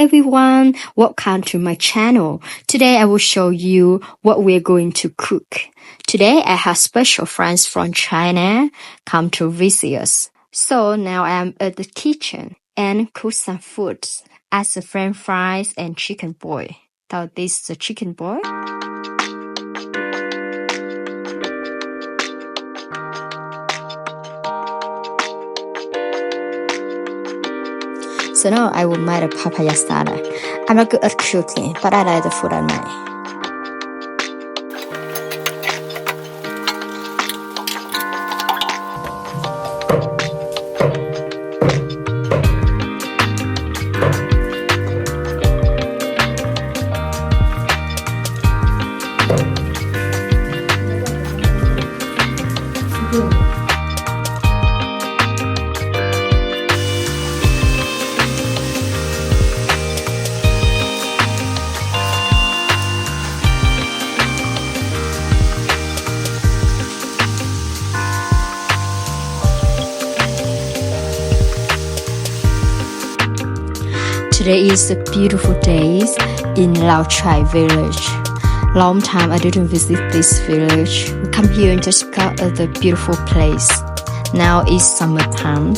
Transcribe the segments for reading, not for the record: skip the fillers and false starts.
everyone, welcome to my channel. Today I will show you what we're going to cook. Today I have special friends from China come to visit us. So now I'm at the kitchen and cook some food as a french fries and chicken boil. So this is the chicken boil. So now I will make a papaya salad. I'm not good at cooking, but I like the food I make. Today is a beautiful day in Lao Chai village. Long time I didn't visit this village. We come here and just got at the beautiful place. Now it's summertime,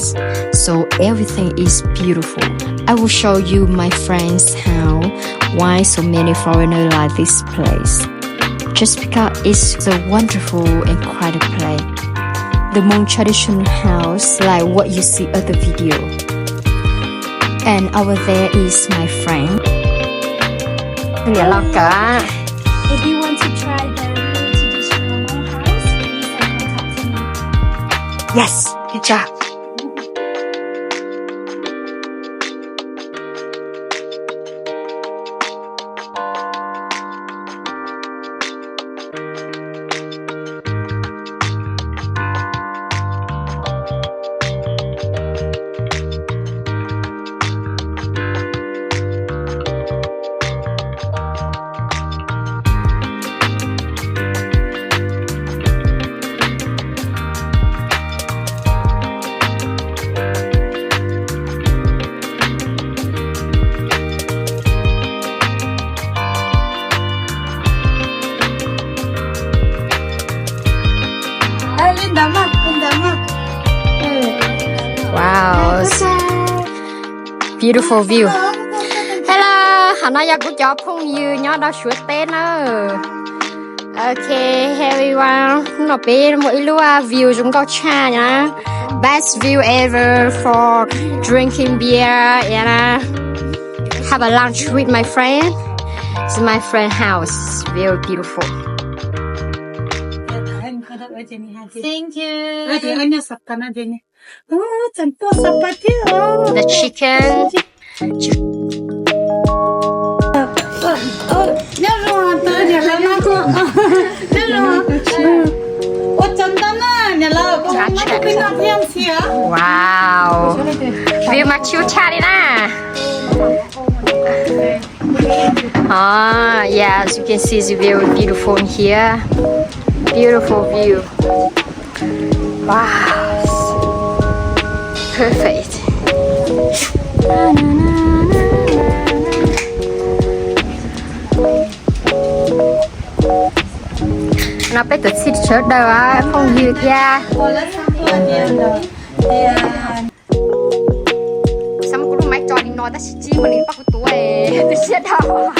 so everything is beautiful. I will show you my friends why so many foreigners like this place. Just because it's a wonderful and quiet place. The Hmong traditional house like what you see at the video. And over there is my friend. If you want to try the really traditional Hmong house, please contact me. Yes, good job. Wow, beautiful view. Hello, hôm nay của cháu phong như nhớ đó sửa tên nữa. Okay, everyone, nó bé mỗi lúa view chúng có cha nhá. Best view ever for drinking beer and have a lunch with my friend. It's my friend's house. Very beautiful. Thank you. The chicken. Wow. View mà chiếu cha đi nè. Yeah, as you can see, it's very beautiful in here. Beautiful view. Wow. Perfect. Nó bé tự xịt sớt đâu á, không dư ra. Sao mà cũng máy cho đi nói ta chỉ chi mà đi bắt cái túi tự xịt đâu.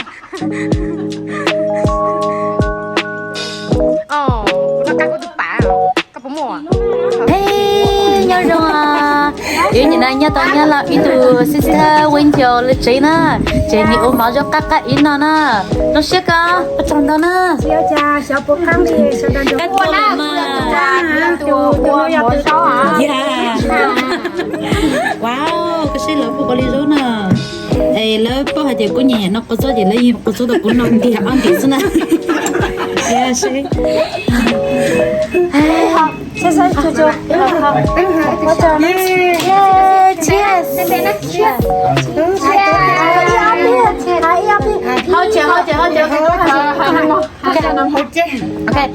Nó cắt cái túi bả, cắt bóng mùa. Hey, nhớ rồi à. Yêu nhìn này nhớ tôi nhớ là ít từ sister winter lịch trình nè. Chị nghĩ ôm máu cho các ít nó nè. Nó siết cả, ở trong đó nè. Siêu cha, siêu bố khăn đi, siêu đơn giản. Cái cô làm mà. Mua số hả? Yeah. Wow, cái xe lớn của cô đi rồi nè. Ê, lớp có hai chị cô nhẹ nó có số gì lấy có số đó cũng nông thì ăn thì số này. Yeah, see. Cheers, Jojo. Cheers. Okay.